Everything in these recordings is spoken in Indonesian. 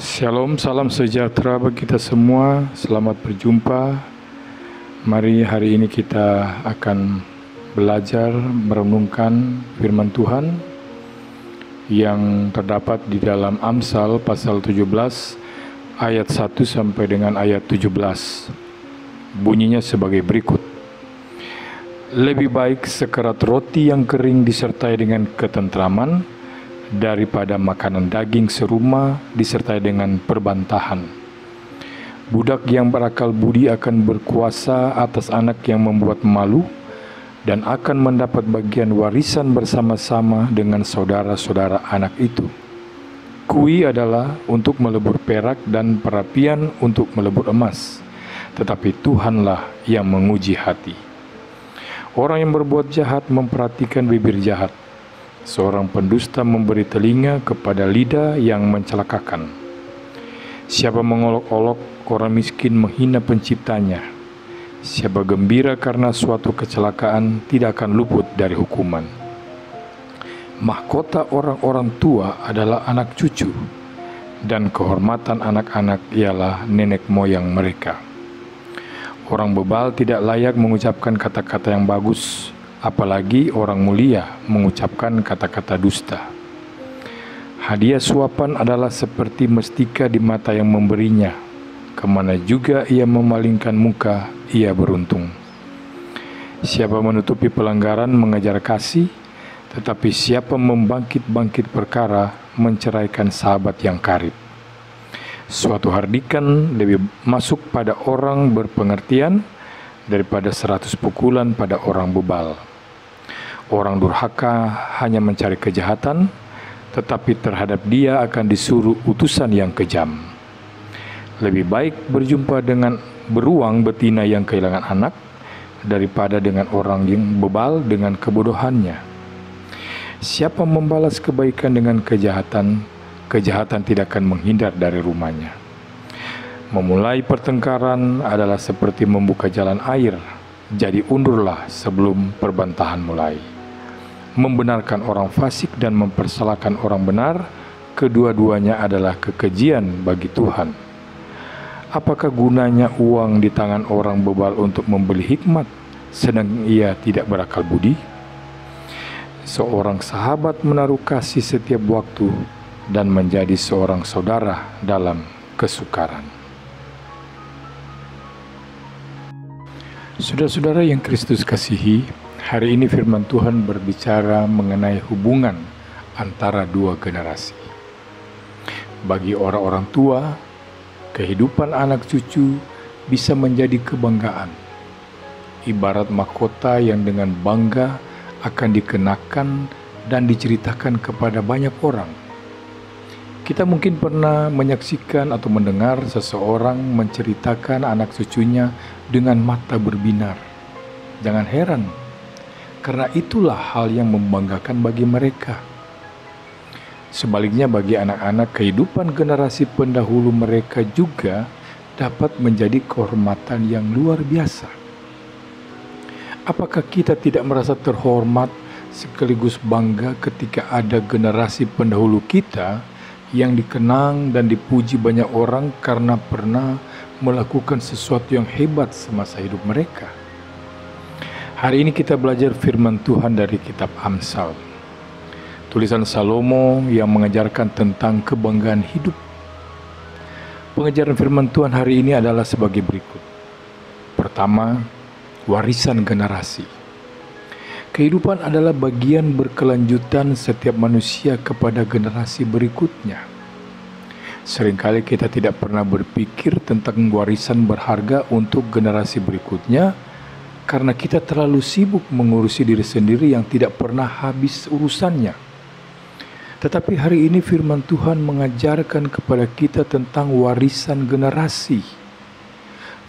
Shalom, salam sejahtera bagi kita semua. Selamat berjumpa. Mari hari ini kita akan belajar merenungkan firman Tuhan yang terdapat di dalam Amsal pasal 17 ayat 1 sampai dengan ayat 17. Bunyinya sebagai berikut. Lebih baik sekerat roti yang kering disertai dengan ketentraman daripada makanan daging serumah disertai dengan perbantahan. Budak yang berakal budi akan berkuasa atas anak yang membuat malu dan akan mendapat bagian warisan bersama-sama dengan saudara-saudara anak itu. Kui adalah untuk melebur perak dan perapian untuk melebur emas, tetapi Tuhanlah yang menguji hati. Orang yang berbuat jahat memperhatikan bibir jahat. Seorang pendusta memberi telinga kepada lidah yang mencelakakan. Siapa mengolok-olok orang miskin menghina penciptanya. Siapa gembira karena suatu kecelakaan tidak akan luput dari hukuman. Mahkota orang-orang tua adalah anak cucu, dan kehormatan anak-anak ialah nenek moyang mereka. Orang bebal tidak layak mengucapkan kata-kata yang bagus, apalagi orang mulia mengucapkan kata-kata dusta. Hadiah suapan adalah seperti mestika di mata yang memberinya. Kemana juga ia memalingkan muka, ia beruntung. Siapa menutupi pelanggaran mengejar kasih, tetapi siapa membangkit-bangkit perkara menceraikan sahabat yang karib. Suatu hardikan lebih masuk pada orang berpengertian daripada 100 pukulan pada orang bebal. Orang durhaka hanya mencari kejahatan, tetapi terhadap dia akan disuruh utusan yang kejam. Lebih baik berjumpa dengan beruang betina yang kehilangan anak, daripada dengan orang yang bebal dengan kebodohannya. Siapa membalas kebaikan dengan kejahatan, kejahatan tidak akan menghindar dari rumahnya. Memulai pertengkaran adalah seperti membuka jalan air, jadi undurlah sebelum perbantahan mulai. Membenarkan orang fasik dan mempersalahkan orang benar, kedua-duanya adalah kekejian bagi Tuhan. Apakah gunanya uang di tangan orang bebal untuk membeli hikmat, sedang ia tidak berakal budi? Seorang sahabat menaruh kasih setiap waktu dan menjadi seorang saudara dalam kesukaran. Saudara-saudara yang Kristus kasihi, hari ini firman Tuhan berbicara mengenai hubungan antara dua generasi. Bagi orang-orang tua, kehidupan anak cucu bisa menjadi kebanggaan. Ibarat mahkota yang dengan bangga akan dikenakan dan diceritakan kepada banyak orang. Kita mungkin pernah menyaksikan atau mendengar seseorang menceritakan anak cucunya dengan mata berbinar. Jangan heran, karena itulah hal yang membanggakan bagi mereka. Sebaliknya bagi anak-anak, kehidupan generasi pendahulu mereka juga dapat menjadi kehormatan yang luar biasa. Apakah kita tidak merasa terhormat sekaligus bangga ketika ada generasi pendahulu kita yang dikenang dan dipuji banyak orang karena pernah melakukan sesuatu yang hebat semasa hidup mereka? Hari ini kita belajar firman Tuhan dari kitab Amsal. Tulisan Salomo yang mengajarkan tentang kebanggaan hidup. Pengajaran firman Tuhan hari ini adalah sebagai berikut. Pertama, warisan generasi. Kehidupan adalah bagian berkelanjutan setiap manusia kepada generasi berikutnya. Seringkali kita tidak pernah berpikir tentang warisan berharga untuk generasi berikutnya karena kita terlalu sibuk mengurusi diri sendiri yang tidak pernah habis urusannya. Tetapi hari ini firman Tuhan mengajarkan kepada kita tentang warisan generasi.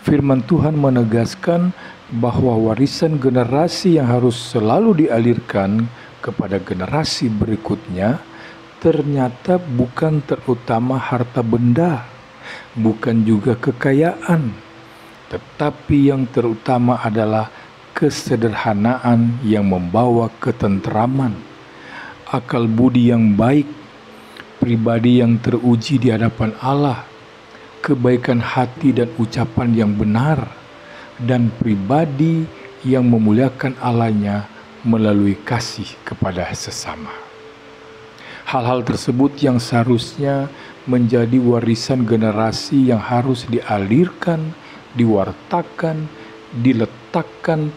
Firman Tuhan menegaskan bahwa warisan generasi yang harus selalu dialirkan kepada generasi berikutnya ternyata bukan terutama harta benda, bukan juga kekayaan, tetapi yang terutama adalah kesederhanaan yang membawa ketentraman, akal budi yang baik, pribadi yang teruji di hadapan Allah, kebaikan hati dan ucapan yang benar, dan pribadi yang memuliakan Allahnya melalui kasih kepada sesama. Hal-hal tersebut yang seharusnya menjadi warisan generasi yang harus dialirkan, diwartakan, diletakkan,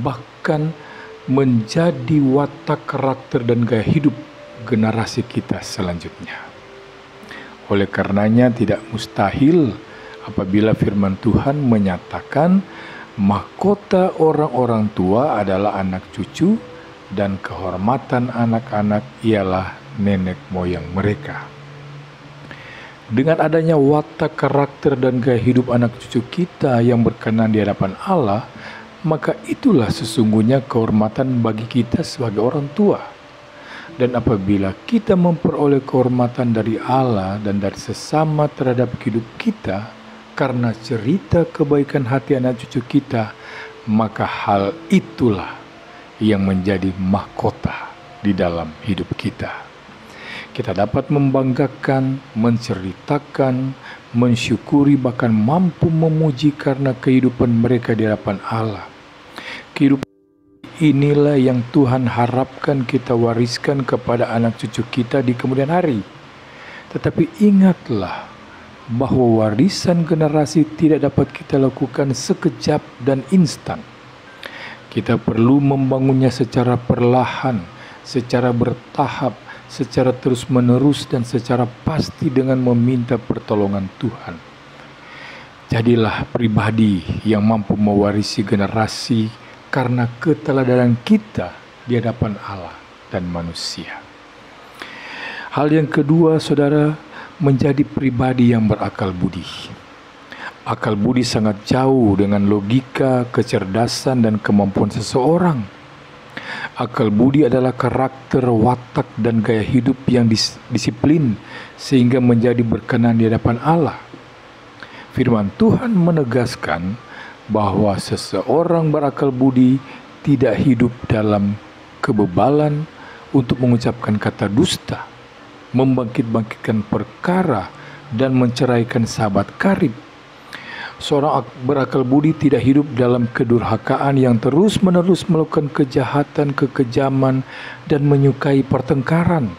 bahkan menjadi watak karakter dan gaya hidup generasi kita selanjutnya. Oleh karenanya tidak mustahil apabila firman Tuhan menyatakan mahkota orang-orang tua adalah anak cucu dan kehormatan anak-anak ialah nenek moyang mereka. Dengan adanya watak karakter dan gaya hidup anak cucu kita yang berkenan di hadapan Allah, maka itulah sesungguhnya kehormatan bagi kita sebagai orang tua. Dan apabila kita memperoleh kehormatan dari Allah dan dari sesama terhadap hidup kita karena cerita kebaikan hati anak cucu kita, maka hal itulah yang menjadi mahkota di dalam hidup kita. Kita dapat membanggakan, menceritakan, mensyukuri, bahkan mampu memuji karena kehidupan mereka di hadapan Allah. Kehidupan inilah yang Tuhan harapkan kita wariskan kepada anak cucu kita di kemudian hari. Tetapi ingatlah bahwa warisan generasi tidak dapat kita lakukan sekejap dan instan. Kita perlu membangunnya secara perlahan, secara bertahap, secara terus-menerus, dan secara pasti dengan meminta pertolongan Tuhan. Jadilah pribadi yang mampu mewarisi generasi karena keteladanan kita di hadapan Allah dan manusia. Hal yang kedua, saudara, menjadi pribadi yang berakal budi. Akal budi sangat jauh dengan logika, kecerdasan, dan kemampuan seseorang. Akal budi adalah karakter, watak, dan gaya hidup yang disiplin sehingga menjadi berkenan di hadapan Allah. Firman Tuhan menegaskan bahwa seseorang berakal budi tidak hidup dalam kebebalan untuk mengucapkan kata dusta, membangkit-bangkitkan perkara, dan menceraikan sahabat karib. Seorang berakal budi tidak hidup dalam kedurhakaan yang terus-menerus melakukan kejahatan, kekejaman, dan menyukai pertengkaran.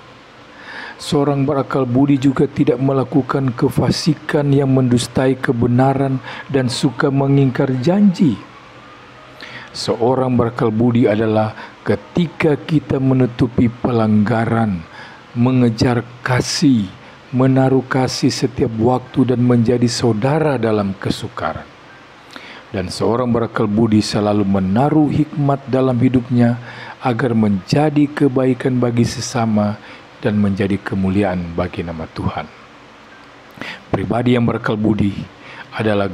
Seorang berakal budi juga tidak melakukan kefasikan yang mendustai kebenaran dan suka mengingkar janji. Seorang berakal budi adalah ketika kita menutupi pelanggaran, mengejar kasih, menaruh kasih setiap waktu, dan menjadi saudara dalam kesukaran. Dan seorang berakal budi selalu menaruh hikmat dalam hidupnya agar menjadi kebaikan bagi sesama dan menjadi kemuliaan bagi nama Tuhan. Pribadi yang berakal budi adalah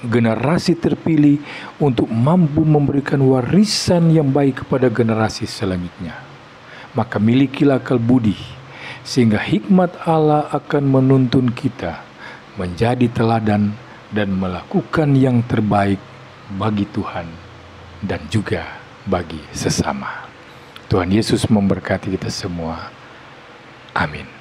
generasi terpilih untuk mampu memberikan warisan yang baik kepada generasi selanjutnya. Maka milikilah akal budi, sehingga hikmat Allah akan menuntun kita menjadi teladan dan melakukan yang terbaik bagi Tuhan dan juga bagi sesama. Tuhan Yesus memberkati kita semua. Amin.